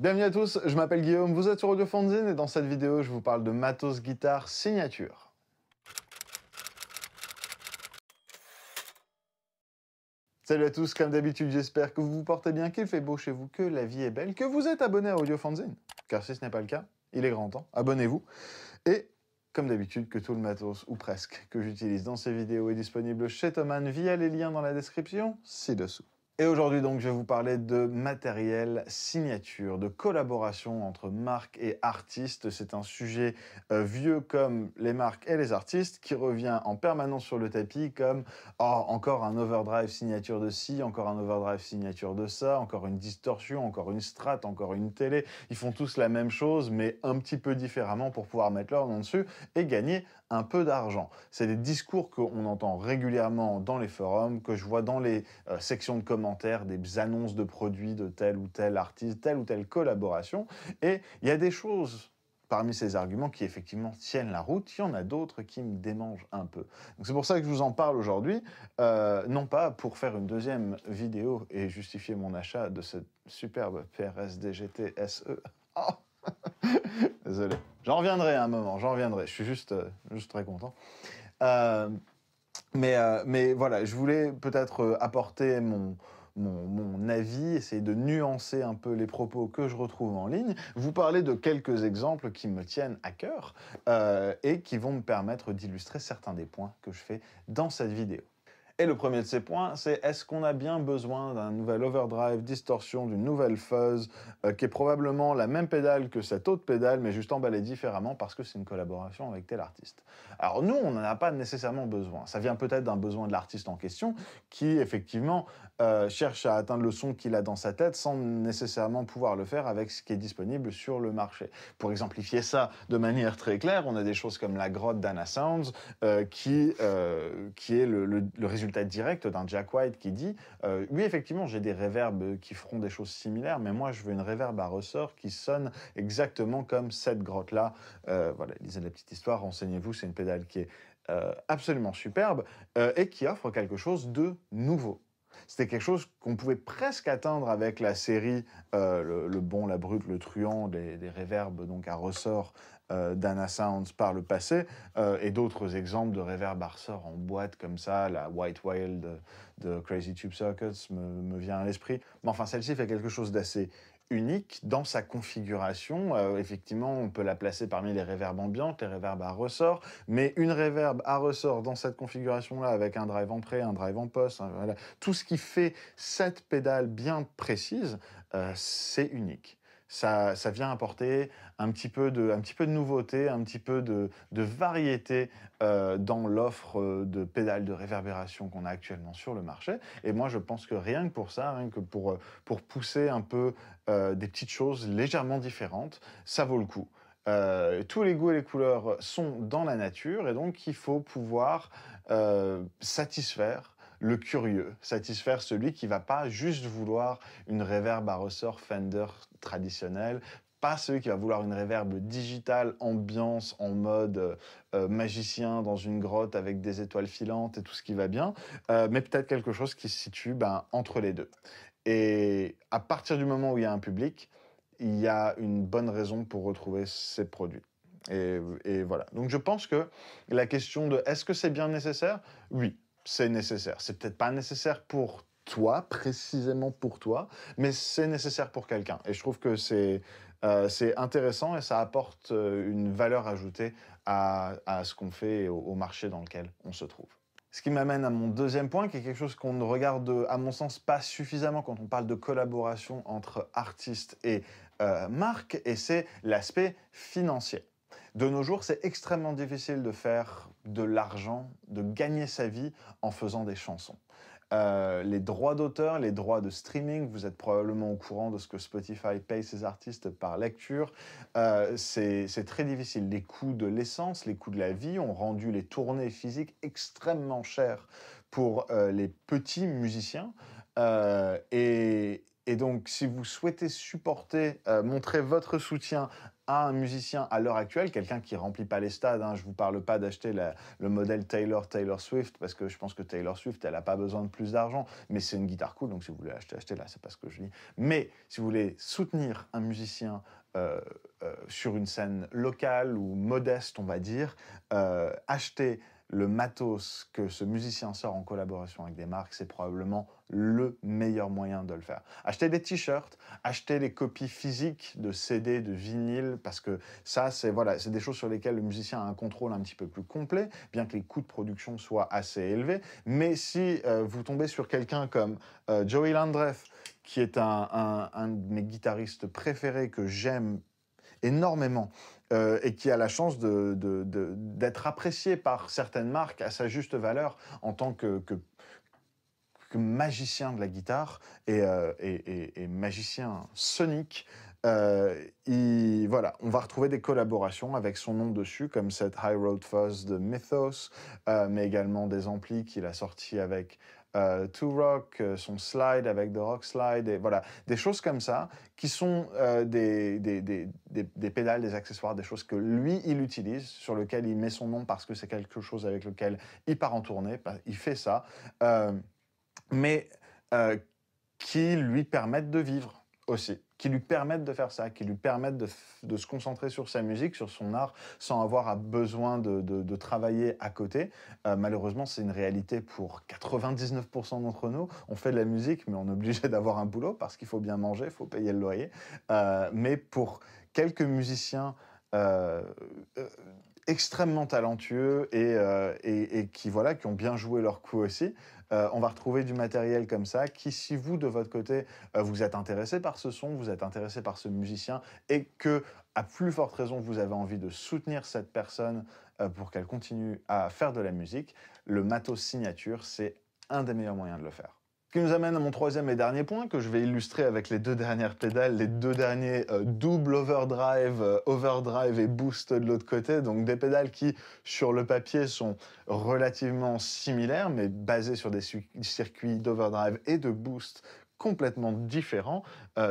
Bienvenue à tous, je m'appelle Guillaume, vous êtes sur Audio Fanzine et dans cette vidéo, je vous parle de matos guitare signature. Salut à tous, comme d'habitude, j'espère que vous vous portez bien, qu'il fait beau chez vous, que la vie est belle, que vous êtes abonné à Audio Fanzine. Car si ce n'est pas le cas, il est grand temps, abonnez-vous. Et comme d'habitude, que tout le matos, ou presque, que j'utilise dans ces vidéos est disponible chez Thomann via les liens dans la description ci-dessous. Et aujourd'hui donc, je vais vous parler de matériel signature, de collaboration entre marques et artistes. C'est un sujet vieux comme les marques et les artistes qui revient en permanence sur le tapis comme « Oh, encore un overdrive signature de ci, encore un overdrive signature de ça, encore une distorsion, encore une strat, encore une télé. » Ils font tous la même chose, mais un petit peu différemment pour pouvoir mettre leur nom dessus et gagner un peu d'argent. C'est des discours qu'on entend régulièrement dans les forums, que je vois dans les sections de commentaires, des annonces de produits de tel ou tel artiste, telle ou telle collaboration. Et il y a des choses parmi ces arguments qui effectivement tiennent la route, il y en a d'autres qui me démangent un peu. Donc c'est pour ça que je vous en parle aujourd'hui, non pas pour faire une deuxième vidéo et justifier mon achat de cette superbe PRS DGT SE. Oh désolé. J'en reviendrai à un moment, j'en reviendrai. Je suis juste très content. Mais voilà, je voulais peut-être apporter mon avis, essayer de nuancer un peu les propos que je retrouve en ligne, vous parler de quelques exemples qui me tiennent à cœur et qui vont me permettre d'illustrer certains des points que je fais dans cette vidéo. Et le premier de ces points, c'est est-ce qu'on a bien besoin d'un nouvel overdrive, distorsion, d'une nouvelle fuzz, qui est probablement la même pédale que cette autre pédale, mais juste emballée différemment parce que c'est une collaboration avec tel artiste. Alors nous, on n'en a pas nécessairement besoin. Ça vient peut-être d'un besoin de l'artiste en question, qui effectivement cherche à atteindre le son qu'il a dans sa tête sans nécessairement pouvoir le faire avec ce qui est disponible sur le marché. Pour exemplifier ça de manière très claire, on a des choses comme la grotte d'Anna Sounds, qui est le résultat direct d'un Jack White qui dit oui, effectivement, j'ai des reverbs qui feront des choses similaires, mais moi, je veux une reverb à ressort qui sonne exactement comme cette grotte-là. Voilà, lisez la petite histoire, renseignez-vous, c'est une pédale qui est absolument superbe et qui offre quelque chose de nouveau. C'était quelque chose qu'on pouvait presque atteindre avec la série le bon, la brute, le truand, des reverbs donc à ressort d'Anna Sounds par le passé, et d'autres exemples de reverb à ressort en boîte comme ça, la White Whale de Crazy Tube Circuits me vient à l'esprit. Mais enfin, celle-ci fait quelque chose d'assez unique dans sa configuration. Effectivement, on peut la placer parmi les reverbs ambiantes, les reverbs à ressort, mais une reverb à ressort dans cette configuration-là, avec un drive en pré, un drive en post, hein, voilà, tout ce qui fait cette pédale bien précise, c'est unique. Ça vient apporter un petit peu de nouveauté, un petit peu de variété dans l'offre de pédales de réverbération qu'on a actuellement sur le marché. Et moi, je pense que rien que pour ça, rien que pour pousser un peu des petites choses légèrement différentes, ça vaut le coup. Tous les goûts et les couleurs sont dans la nature et donc il faut pouvoir satisfaire le curieux, satisfaire celui qui va pas juste vouloir une reverb à ressort Fender traditionnelle, pas celui qui va vouloir une reverb digitale, ambiance en mode magicien dans une grotte avec des étoiles filantes et tout ce qui va bien, mais peut-être quelque chose qui se situe entre les deux. Et à partir du moment où il y a un public, il y a une bonne raison pour retrouver ces produits. Et voilà. Donc je pense que la question de est-ce que c'est bien nécessaire? Oui, c'est nécessaire. C'est peut-être pas nécessaire pour toi, précisément pour toi, mais c'est nécessaire pour quelqu'un. Et je trouve que c'est intéressant et ça apporte une valeur ajoutée à ce qu'on fait et au marché dans lequel on se trouve. Ce qui m'amène à mon deuxième point, qui est quelque chose qu'on ne regarde, à mon sens, pas suffisamment quand on parle de collaboration entre artistes et marques, et c'est l'aspect financier. De nos jours, c'est extrêmement difficile de faire de l'argent, de gagner sa vie en faisant des chansons. Les droits d'auteur, les droits de streaming, vous êtes probablement au courant de ce que Spotify paye ses artistes par lecture. C'est très difficile. Les coûts de l'essence, les coûts de la vie ont rendu les tournées physiques extrêmement chères pour les petits musiciens. Et Et donc, si vous souhaitez supporter, montrer votre soutien à un musicien à l'heure actuelle, quelqu'un qui remplit pas les stades, hein, je vous parle pas d'acheter le modèle Taylor Swift, parce que je pense que Taylor Swift, elle a pas besoin de plus d'argent, mais c'est une guitare cool, donc si vous voulez acheter, achetez-la, c'est pas ce que je dis. Mais si vous voulez soutenir un musicien euh, sur une scène locale ou modeste, on va dire, achetez le matos que ce musicien sort en collaboration avec des marques, c'est probablement le meilleur moyen de le faire. Achetez des t-shirts, achetez les copies physiques de CD, de vinyle, parce que ça, c'est voilà, c'est des choses sur lesquelles le musicien a un contrôle un petit peu plus complet, bien que les coûts de production soient assez élevés. Mais si vous tombez sur quelqu'un comme Joey Landreth, qui est un de mes guitaristes préférés que j'aime énormément et qui a la chance d'être apprécié par certaines marques à sa juste valeur en tant que magicien de la guitare et magicien sonique. Voilà, on va retrouver des collaborations avec son nom dessus, comme cette High Road Fuzz de Mythos, mais également des amplis qu'il a sortis avec Two Rock, son slide avec The Rock Slide, et voilà, des choses comme ça, qui sont des pédales, des accessoires, des choses que lui, il utilise, sur lesquelles il met son nom parce que c'est quelque chose avec lequel il part en tournée, il fait ça. Mais qui lui permettent de vivre aussi, qui lui permettent de faire ça, qui lui permettent de se concentrer sur sa musique, sur son art, sans avoir besoin de travailler à côté. Malheureusement, c'est une réalité pour 99% d'entre nous. On fait de la musique, mais on est obligé d'avoir un boulot parce qu'il faut bien manger, il faut payer le loyer. Mais pour quelques musiciens euh, euh, extrêmement talentueux et qui, voilà, qui ont bien joué leur coup aussi, on va retrouver du matériel comme ça qui, si vous, de votre côté, vous êtes intéressé par ce son, vous êtes intéressé par ce musicien et que, à plus forte raison, vous avez envie de soutenir cette personne pour qu'elle continue à faire de la musique, le matos signature, c'est un des meilleurs moyens de le faire. Ce qui nous amène à mon troisième et dernier point, que je vais illustrer avec les deux dernières pédales, les deux derniers double overdrive et boost de l'autre côté, donc des pédales qui, sur le papier, sont relativement similaires, mais basées sur des circuits d'overdrive et de boost complètement différents,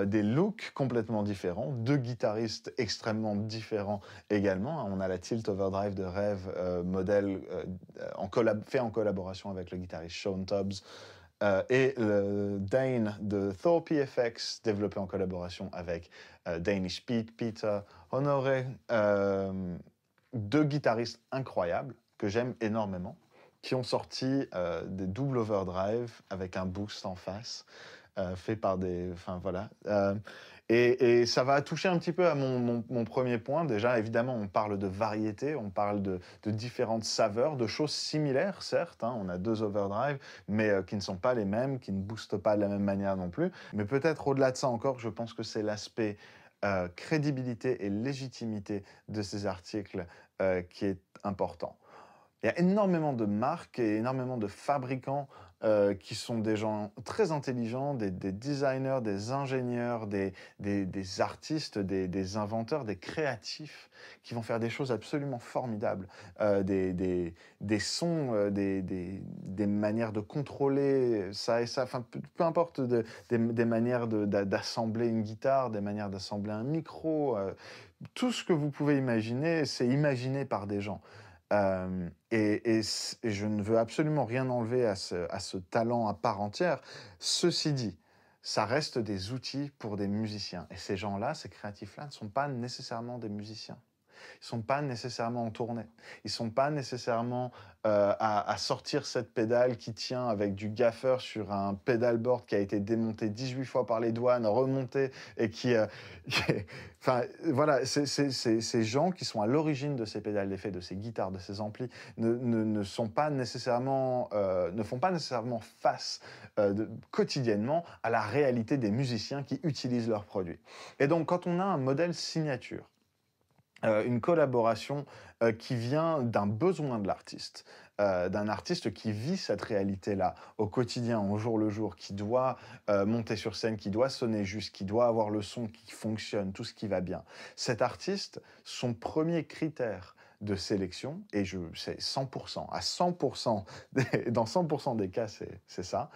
des looks complètement différents, deux guitaristes extrêmement différents également. On a la Tilt Overdrive de Rêve, modèle fait en collaboration avec le guitariste Sean Tubbs, et le Dane de Thorpe FX, développé en collaboration avec Danish Pete, Peter Honoré, deux guitaristes incroyables que j'aime énormément, qui ont sorti des double overdrive avec un boost en face, fait par des... Enfin voilà. Et ça va toucher un petit peu à mon premier point. Déjà, évidemment, on parle de variété, on parle de différentes saveurs, de choses similaires, certes. Hein, on a deux overdrive, mais qui ne sont pas les mêmes, qui ne boostent pas de la même manière non plus. Mais peut-être au-delà de ça encore, je pense que c'est l'aspect crédibilité et légitimité de ces articles qui est important. Il y a énormément de marques et énormément de fabricants qui sont des gens très intelligents, des designers, des ingénieurs, des artistes, des inventeurs, des créatifs, qui vont faire des choses absolument formidables. Des sons, des manières de contrôler ça et ça, enfin, peu importe, des manières d'assembler une guitare, des manières d'assembler un micro. Tout ce que vous pouvez imaginer, c'est imaginé par des gens. Et je ne veux absolument rien enlever à ce talent à part entière. Ceci dit, ça reste des outils pour des musiciens. Et ces gens-là, ces créatifs-là, ne sont pas nécessairement des musiciens. Ils sont pas nécessairement en tournée. Ils sont pas nécessairement à sortir cette pédale qui tient avec du gaffer sur un pedalboard qui a été démonté 18 fois par les douanes, remonté et enfin, voilà, ces gens qui sont à l'origine de ces pédales d'effet, de ces guitares, de ces amplis, ne sont pas nécessairement, ne font pas nécessairement face quotidiennement à la réalité des musiciens qui utilisent leurs produits. Et donc, quand on a un modèle signature, une collaboration qui vient d'un besoin de l'artiste, d'un artiste qui vit cette réalité-là au quotidien, au jour le jour, qui doit monter sur scène, qui doit sonner juste, qui doit avoir le son qui fonctionne, tout ce qui va bien. Cet artiste, son premier critère de sélection, et c'est 100%, à 100%, dans 100% des cas, c'est ça.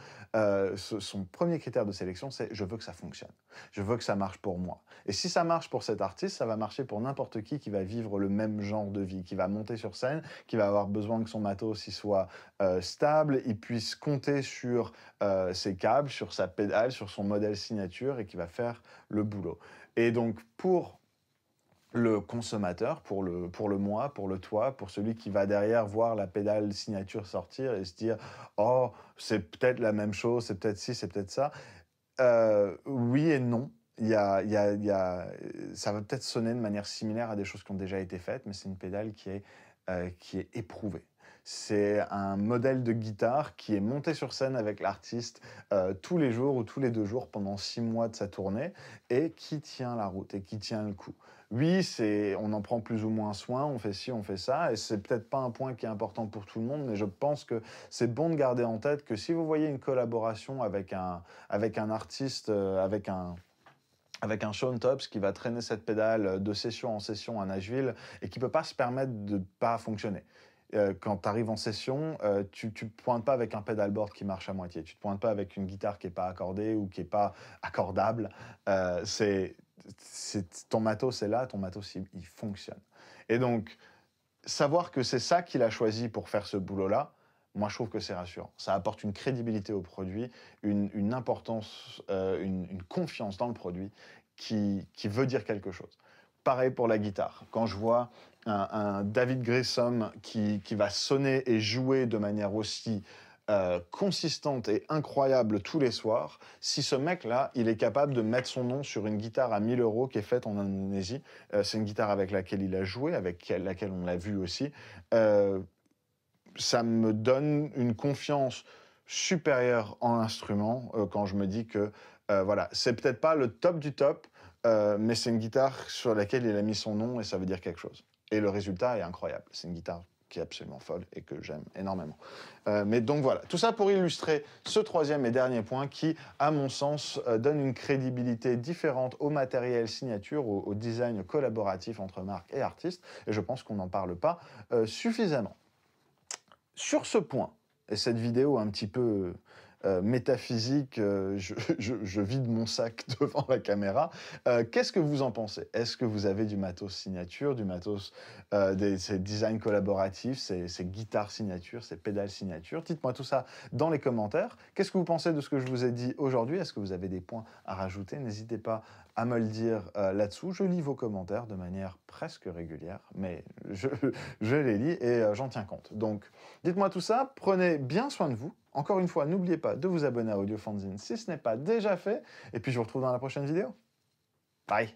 Son premier critère de sélection, c'est « je veux que ça fonctionne, je veux que ça marche pour moi ». Et si ça marche pour cet artiste, ça va marcher pour n'importe qui va vivre le même genre de vie, qui va monter sur scène, qui va avoir besoin que son matos il soit stable, il puisse compter sur ses câbles, sur sa pédale, sur son modèle signature, et qui va faire le boulot. Et donc, pour le consommateur, pour le moi, pour le toi, pour celui qui va derrière voir la pédale signature sortir et se dire « Oh, c'est peut-être la même chose, c'est peut-être ci, c'est peut-être ça ». Oui et non. Ça va peut-être sonner de manière similaire à des choses qui ont déjà été faites, mais c'est une pédale qui est éprouvée. C'est un modèle de guitare qui est monté sur scène avec l'artiste tous les jours ou tous les 2 jours pendant 6 mois de sa tournée, et qui tient la route et qui tient le coup. Oui, on en prend plus ou moins soin, on fait ci, on fait ça, et c'est peut-être pas un point qui est important pour tout le monde, mais je pense que c'est bon de garder en tête que si vous voyez une collaboration avec un artiste, avec un Shaun Tops qui va traîner cette pédale de session en session à Nashville et qui ne peut pas se permettre de ne pas fonctionner. Quand tu arrives en session, tu ne te pointes pas avec un pedalboard qui marche à moitié. Tu ne te pointes pas avec une guitare qui n'est pas accordée ou qui n'est pas accordable. Ton matos est là, ton matos, il fonctionne. Et donc, savoir que c'est ça qu'il a choisi pour faire ce boulot-là, moi, je trouve que c'est rassurant. Ça apporte une crédibilité au produit, une importance, une confiance dans le produit qui veut dire quelque chose. Pareil pour la guitare. Quand je vois un David Grissom qui va sonner et jouer de manière aussi consistante et incroyable tous les soirs, si ce mec-là, il est capable de mettre son nom sur une guitare à 1000 € qui est faite en Indonésie, c'est une guitare avec laquelle il a joué, avec laquelle on l'a vu aussi, ça me donne une confiance supérieure en l'instrument quand je me dis que voilà, c'est peut-être pas le top du top, mais c'est une guitare sur laquelle il a mis son nom et ça veut dire quelque chose. Et le résultat est incroyable. C'est une guitare qui est absolument folle et que j'aime énormément. Mais donc voilà, tout ça pour illustrer ce troisième et dernier point qui, à mon sens, donne une crédibilité différente au matériel signature, au design collaboratif entre marques et artistes. Et je pense qu'on n'en parle pas suffisamment. Sur ce point, et cette vidéo un petit peu métaphysique, je vide mon sac devant la caméra, qu'est-ce que vous en pensez? Est-ce que vous avez du matos signature, du matos, ces designs collaboratifs, ces guitares signature, ces pédales signature? Dites-moi tout ça dans les commentaires. Qu'est-ce que vous pensez de ce que je vous ai dit aujourd'hui? Est-ce que vous avez des points à rajouter? N'hésitez pas à me le dire là-dessous. Je lis vos commentaires de manière presque régulière, mais je les lis et j'en tiens compte. Donc, dites-moi tout ça, prenez bien soin de vous. Encore une fois, n'oubliez pas de vous abonner à Audiofanzine si ce n'est pas déjà fait. Et puis, je vous retrouve dans la prochaine vidéo. Bye!